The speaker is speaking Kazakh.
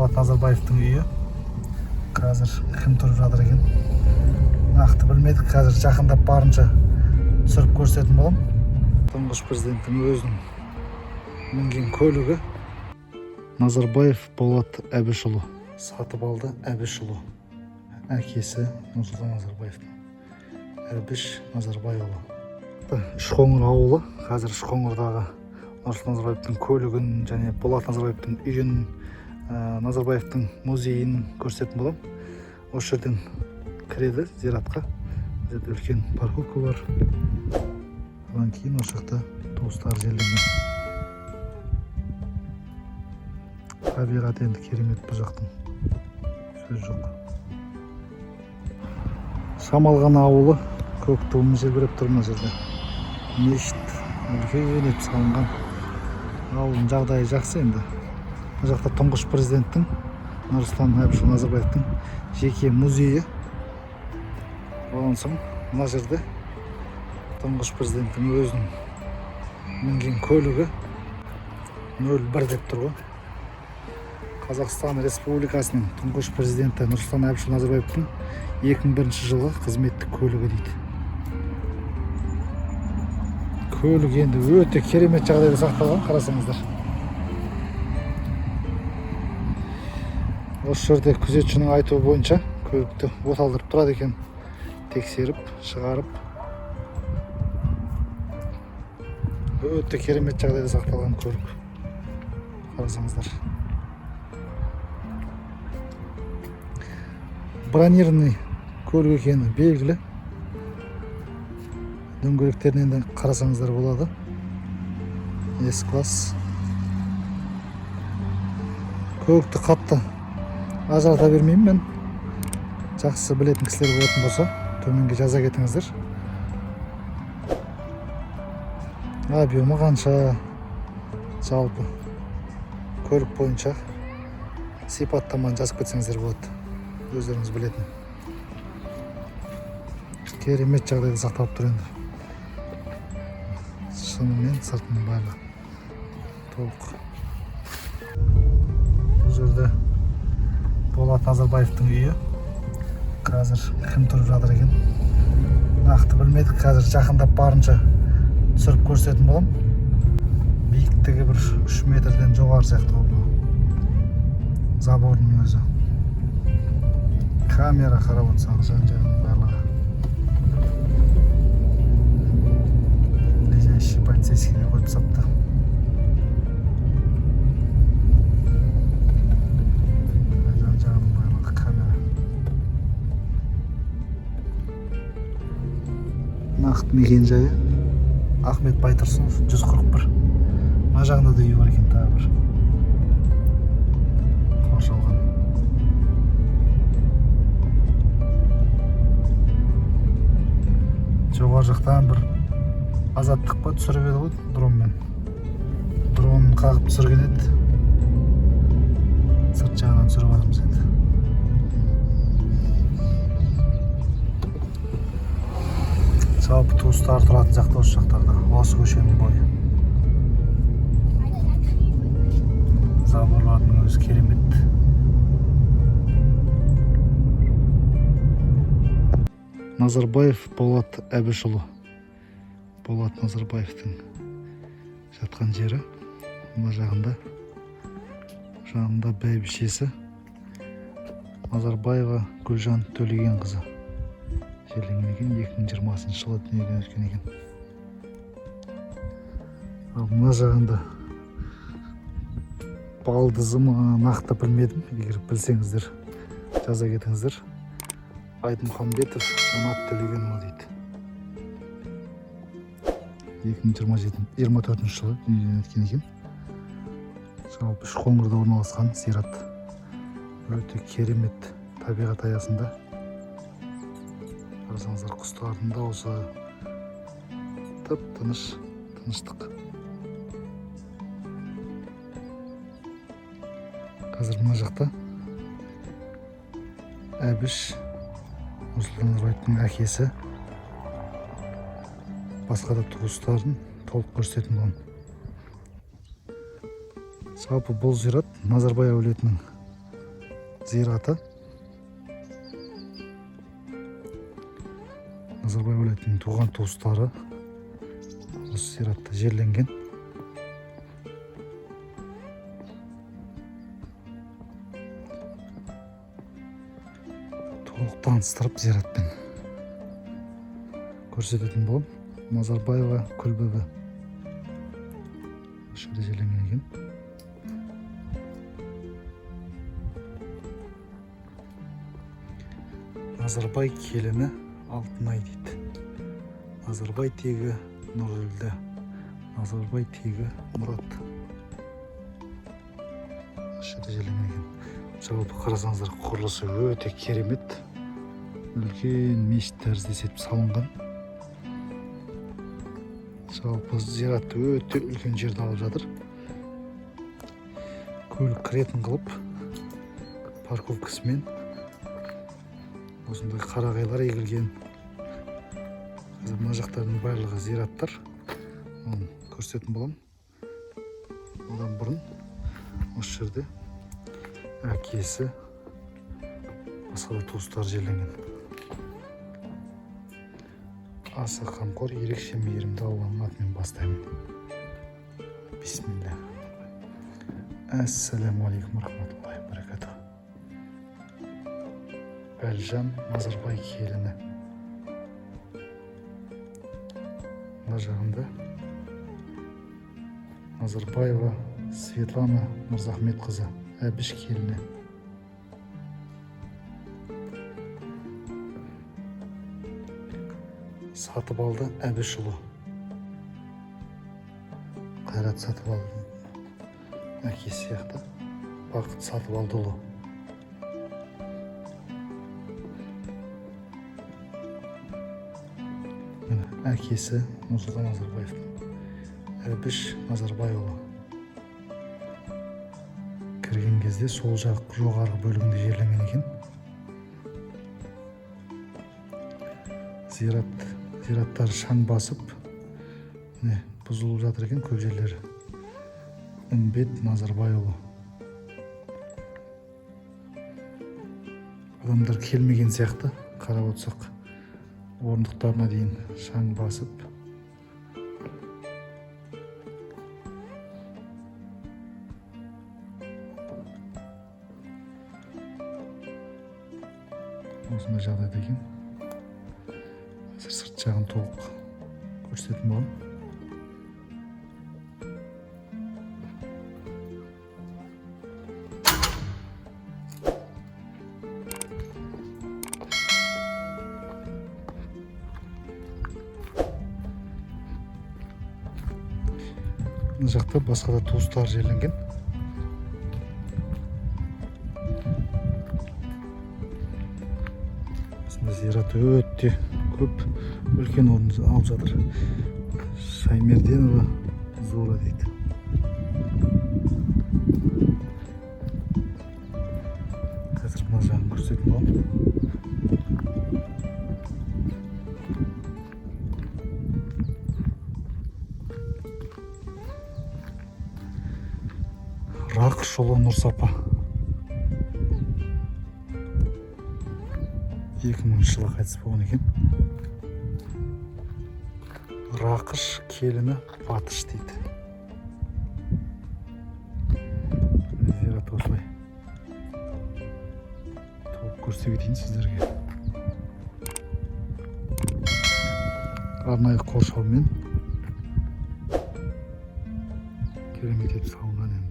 Болат Назарбаевтың үйі. Қазір кім тұрып жатыр екен? Нақты білмедік. Қазір жақындап барынша түсіріп көрсететін болам. Тұңғыш президенттің өзінің мінген көлігі. Назарбаев Болат Әбішұлы. Сатып алды Әбішұлы. Әкесі Нұрсұлтан Назарбаевтың. Әбіш Назарбайұлы. Үшқоңыр ауылы. Қазір Үшқоңырдағы Нұрсұлтан Назарбаевтың көлігін және Болат Назарбаевтың үйін, Назарбаевтың музейін көрсететін болам. Осы жерден кіреді зиратқа. Жерде үлкен парковка бар. Одан кейін осы жақта туыстар жерленген. Табиғат енді керемет бұл жақтың. Сөз жоқ. Шамалған ауылы. Көк туым желбіреп тұр мына жерде. Мешіт үлкен етіп салынған. Ауылдың жағдайы жақсы енді. Мына жақта тұңғыш президенттің Нұрсұлтан Әбішұлы Назарбаевтың жеке музейі. Одан соң мына жерде тұңғыш президенттің өзінің мінген көлігі 01 деп тұр ғой. Қазақстан Республикасының тұңғыш президенті Нұрсұлтан Әбішұлы Назарбаевтың 2001 жылғы қызметтік көлігі дейді. Көлік енді өте керемет жағдайда сақталған, қарасаңыздар. Осы жерде күзетшінің айтуы бойынша көлікті оталдырып тұрады екен. Тексеріп, шығарып. Өте керемет жағдайда сақталған көлік. Қарасаңыздар. Бронированный көлік екені белгілі. Дөңгелектерінен де қарасаңыздар болады. С-класс. Көлікті қатты ажырата бермеймін мен. Жақсы білетін кісілер болатын болса, төменге жаза кетіңіздер. Объемы қанша, жалпы көлік бойынша сипаттаманы жазып кетсеңіздер болады. Өздеріңіз білетін. Керемет жағдайда сақталып тұр енді. Шынымен сыртының барлығы толық. Бұл жерде Болат Назарбаевтың үйі. Қазір кім тұрып жатыр екен? Нақты білмедік. Қазір жақындап барынша түсіріп көрсететін болам. Биіктігі бір 3 метрден жоғары сияқты болды. Заборының өзі. Камера қарап отырсаңыз жан-жағының барлығы. Полицейские қойып сапты. Жан-жағының барлығы камера. Нақты мекен жайы Ахмет Байтұрсынов 141. Мына жағында да үй бар екен тағы бір. Қоршалған. Жоғары жақтан бір азаттық па түсіріп еді ғой дронмен. Дронын қағып түсірген еді. Сырт жағынан түсіріп жатырмыз енді. Жалпы туыстар тұратын жақта осы жақтарда. Осы көшенің бойы. Заборлардың өзі керемет. Назарбаев Болат Әбішұлы. Болат Назарбаевтың жатқан жері. Мына жағында бәйбішесі Назарбаева Гүлжан Төлеген қызы. Жерленген екен, 2020 жылы дүниеден өткен екен. Мына жағында балдызы ма нақты білмедім. Егер білсеңіздер жаза кетіңіздер. Айтмұхамбетов Жанат Төлегенова дейді. 2024 жылы дүниеден өткен екен. Жалпы Үшқоңырда орналасқан зират. Өте керемет табиғат аясында. Қарасаңыздар, құстардың дауысы тып-тыныш, тыныштық. Қазір мына жақта Әбіш Нұрсұлтан Назарбаевтың әкесі басқа да туыстарын толық көрсететін болған. Жалпы бұл зират Назарбай әулетінің зираты. Назарбаев өлетінің туған туыстары осы зиратта жерленген. Толық таныстырып зиратпен көрсететін болам. Назарбаева күлбөбі осы жерде жерленген екен. Назарбай келіні Алтынай дейді. Назарбай тегі Нұрділдә. Назарбай тегі Мұрат. Осы жерде жерленген екен. Жалпы қарасаңыздар, құрылысы өте керемет. Үлкен мешіт тәрізді етіп салынған. Жалпы зират өте үлкен жерді алып жатыр. Көлік кіретін қылып, парковкасымен осындай қарағайлар егілген. Қазір мына жақтардың барлығы зираттар. Оны көрсететін болам. Одан бұрын осы жерде әкесі, басқа да туыстар жерленген. Аса қамқор, ерекше мейірімді Алланың атымен бастаймын. Бисмилля. Ассаламу алейкум рахматуллахи баракатух. Бәлжан Назарбай келіні. Мына жағында Назарбаева Светлана Мырзахметқызы, Әбіш келіні. Сатыбалды Әбішұлы. Қайрат Сатыбалдың әкесі сияқты. Бақыт Сатыбалдыұлы. Әкесі Нұрсұлтан Назарбаевтың. Әбіш Назарбайұлы. Кірген кезде сол жақ жоғарғы бөлігінде жерленген екен. Зираттар шаң басып, бұзылып жатыр екен көп жерлері. Үмбет Назарбайұлы. Адамдар келмеген сияқты, қарап отырсақ, орындықтарына дейін шаң басып. Осындай жағдайда екен. Қазір сырт жағын толық көрсететін болам. Мына жақта басқа да туыстар жерленген. Зират өте көп, үлкен орын алып жатыр. Шаймерденова Зора дейді. Қазір мына жағын көрсететін боламын. Рақышұлы Нұрсапа. 2000 жылы қайтыс болған екен. Рақыш келіні Батыш дейді. Зират осылай. Толық көрсете кетейін сіздерге. Арнайы қоршаумен керемет етіп салынған енді.